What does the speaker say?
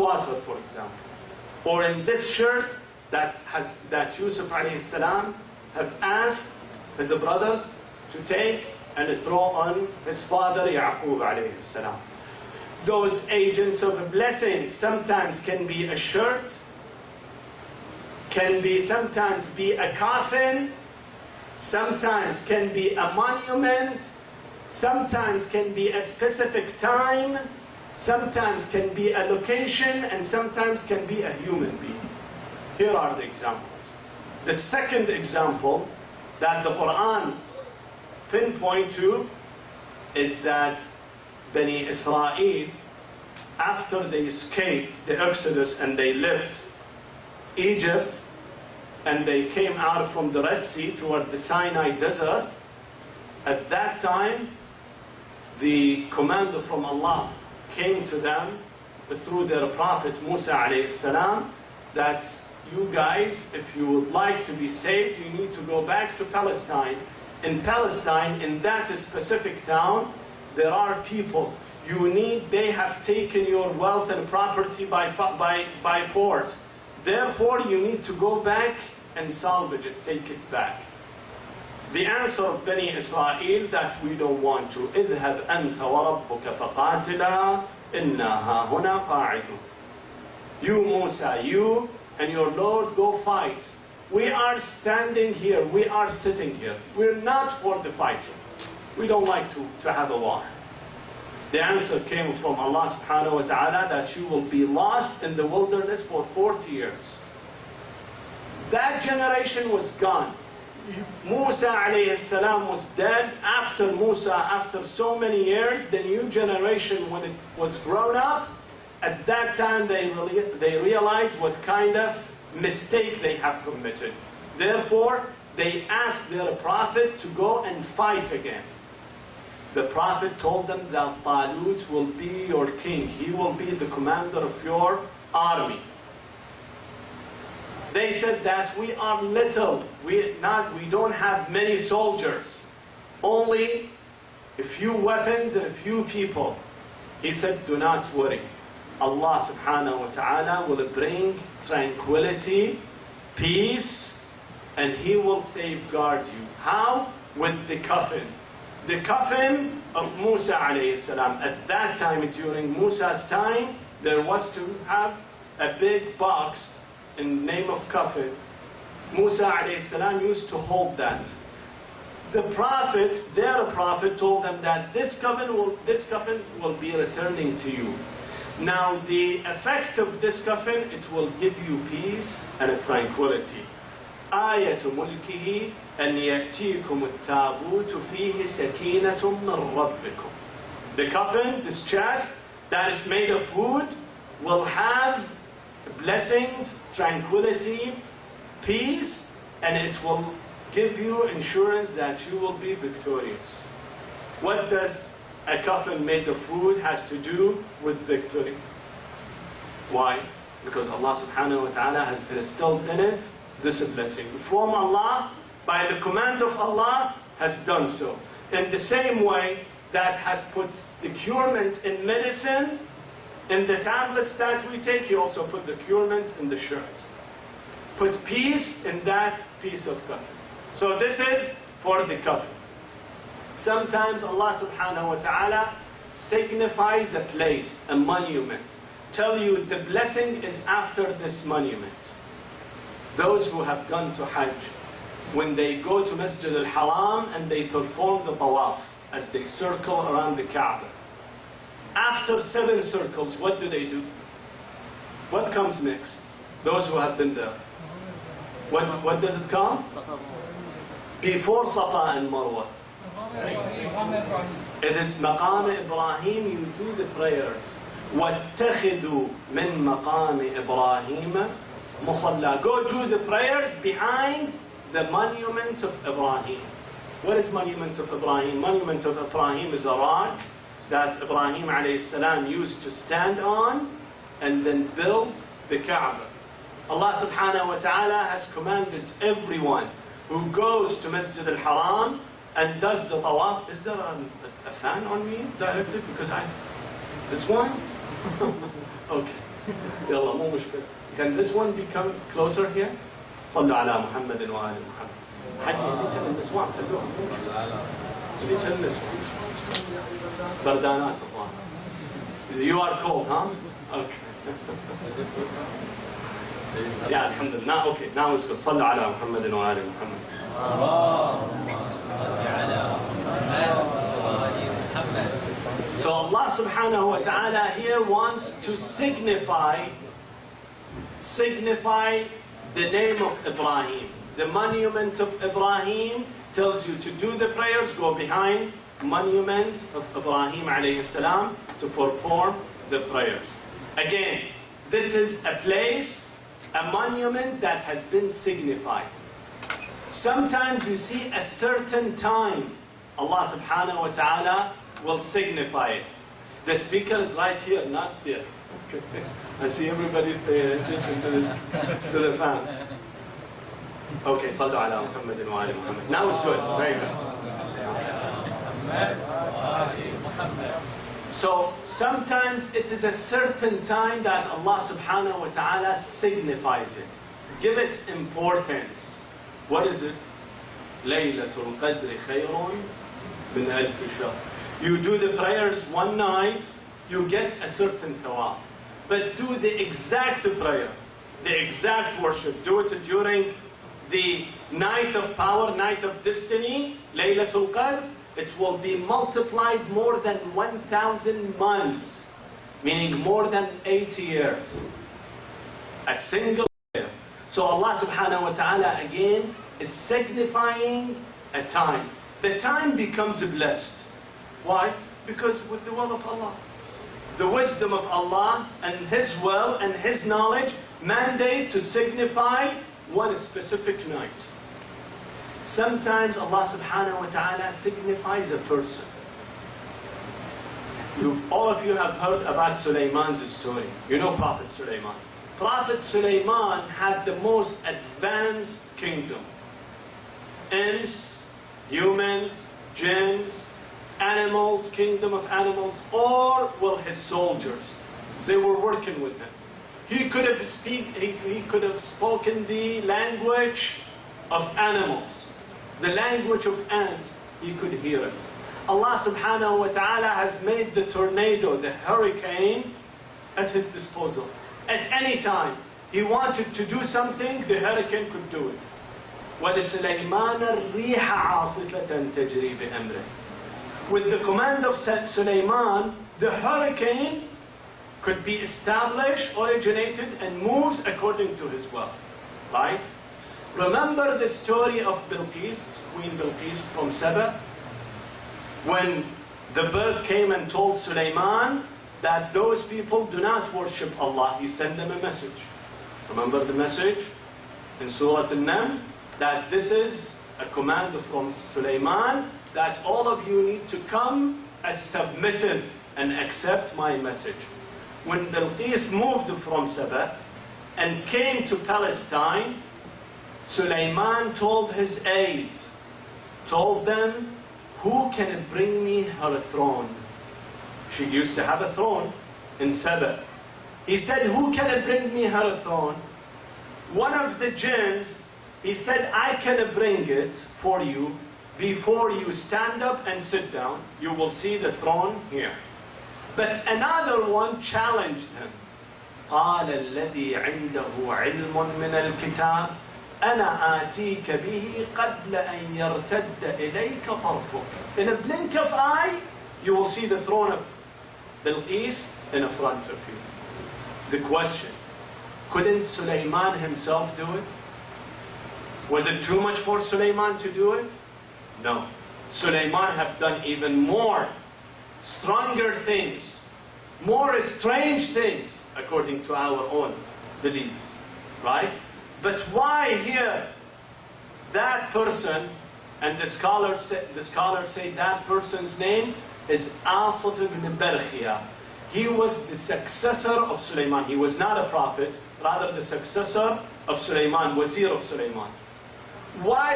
water, for example, or in this shirt that Yusuf alayhi salam have asked his brothers to take and throw on his father Yaqub alayhi salam. Those agents of blessing sometimes can be a shirt, can be sometimes be a coffin, sometimes can be a monument, sometimes can be a specific time, sometimes can be a location, and sometimes can be a human being. Here are the examples. The second example that the Quran pinpoint to is that Bani Israel, after they escaped the Exodus and they left Egypt and they came out from the Red Sea toward the Sinai Desert, at that time the command from Allah came to them through their prophet Musa alayhi salam that you guys, if you would like to be saved, you need to go back to Palestine. In Palestine, in that specific town, there are people they have taken your wealth and property by force. Therefore, you need to go back and salvage it, take it back. The answer of Bani Israel that we don't want to. اذهب أنت وربك فقاتلا إنا هاهنا قاعدون. You Musa, you and your Lord go fight. We are standing here, we are sitting here. We're not for the fighting. We don't like to have a war. The answer came from Allah subhanahu wa ta'ala that you will be lost in the wilderness for 40 years. That generation was gone. Musa alayhi salam was dead. After Musa, after so many years, the new generation, when it was grown up, at that time they realized what kind of mistake they have committed. Therefore, they asked their prophet to go and fight again. The prophet told them that Talut will be your king. He will be the commander of your army. They said that we are little. We don't have many soldiers. Only a few weapons and a few people. He said, do not worry. Allah subhanahu wa ta'ala will bring tranquility, peace, and He will safeguard you. How? With the coffin. The coffin of Musa alayhi salam. At that time, during Musa's time, there was to have a big box in the name of coffin. Musa alayhi salam used to hold that. The prophet, their prophet, told them that this coffin will be returning to you. Now the effect of this coffin, it will give you peace and tranquility. آية ملكه أن يأتيكم التابوت فيه سكينة من ربكم. The coffin, this chest that is made of wood, will have blessings, tranquility, peace, and it will give you assurance that you will be victorious. What does a coffin made of wood has to do with victory? Why? Because Allah subhanahu wa ta'ala has instilled in it this blessing. From Allah, by the command of Allah, has done so. In the same way that has put the curement in medicine, in the tablets that we take, He also put the curement in the shirt. Put peace in that piece of cotton. So this is for the coffin. Sometimes Allah subhanahu wa ta'ala signifies a place, a monument. Tell you the blessing is after this monument. Those who have gone to Hajj, when they go to Masjid al-Haram and they perform the tawaf as they circle around the Kaaba. After 7 circles, what do they do? What comes next? Those who have been there. What does it come? Before Safa and Marwa. It is Maqam Ibrahim, you do the prayers. وَاتَّخِذُوا مِن مَقَامِ إِبْرَاهِيمَ مُصَلَّى. Go do the prayers behind the monument of Ibrahim. What is monument of Ibrahim? Monument of Ibrahim is a rock that Ibrahim alayhi salam used to stand on and then build the Kaaba. Allah subhanahu wa ta'ala has commanded everyone who goes to Masjid al-Haram and does the tawaf. Is there a fan on me directly? Because this one? Okay. يلا مو مشكلة. Can this one become closer here? صلوا على محمد وآل محمد. حجي ليش النسوان خلوها مو مشكلة. ليش النسوان؟ بردانات الله. You are cold, huh? Okay. Yeah, alhamdulillah. Okay, now it's good. صلوا على محمد وآل محمد. So Allah subhanahu wa ta'ala here wants to signify the name of Ibrahim. The monument of Ibrahim tells you to do the prayers, go behind monument of Ibrahim alayhi salam to perform the prayers. Again, this is a place, a monument that has been signified. Sometimes you see a certain time Allah subhanahu wa ta'ala will signify it. The speaker is right here, not there. I see everybody's paying attention to the fan. Okay, صلوا على محمد وآل محمد. Now it's good, very good. So sometimes it is a certain time that Allah subhanahu wa ta'ala signifies it. Give it importance. What is it? ليلة القدر خير من ألف شهر. You do the prayers one night, you get a certain thawab. But do the exact prayer, the exact worship. Do it during the night of power, night of destiny, Laylatul Qadr. It will be multiplied more than 1,000 months, meaning more than 80 years. A single prayer. So Allah subhanahu wa ta'ala again is signifying a time. The time becomes blessed. Why? Because with the will of Allah. The wisdom of Allah and His will and His knowledge mandate to signify one specific night. Sometimes Allah subhanahu wa ta'ala signifies a person. All of you have heard about Sulaiman's story. You know Prophet Sulaiman. Prophet Sulaiman had the most advanced kingdom. Ants, humans, jinns, animals, kingdom of animals, or well, his soldiers. They were working with him. He could have spoken the language of animals, the language of ants. He could hear it. Allah subhanahu wa ta'ala has made the tornado, the hurricane, at his disposal. At any time he wanted to do something, the hurricane could do it. وَلِسُلَيْمَانَ الرِّيحَ عَاصِفَةً تَجْرِي بِأَمْرِهِ. With the command of Sulaiman, the hurricane could be established, originated, and moves according to his will. Right? Remember the story of Bilqis, Queen Bilqis from Saba? When the bird came and told Sulaiman that those people do not worship Allah, he sent them a message. Remember the message in Surah An-Naml? That this is a command from Sulaiman that all of you need to come as submissive and accept my message. When Bilqis moved from Saba and came to Palestine, Sulaiman told his aides, told them, who can bring me her throne? She used to have a throne in Saba. He said, who can bring me her throne? One of the jinns, he said, I can bring it for you. Before you stand up and sit down, you will see the throne here. But another one challenged him. قال الذي عنده علم من الكتاب أنا آتيك به قبل أن يرتد إليك طرفك. In a blink of eye, you will see the throne of Bilqis in front of you. The question, couldn't Sulaiman himself do it? Was it too much for Sulaiman to do it? No. Sulaiman have done even more, stronger things, more strange things, according to our own belief. Right? But why here that person, and the scholars say that person's name is Asif ibn Barkhia. He was the successor of Sulaiman. He was not a prophet, rather the successor of Sulaiman, Wazir of Sulaiman. Why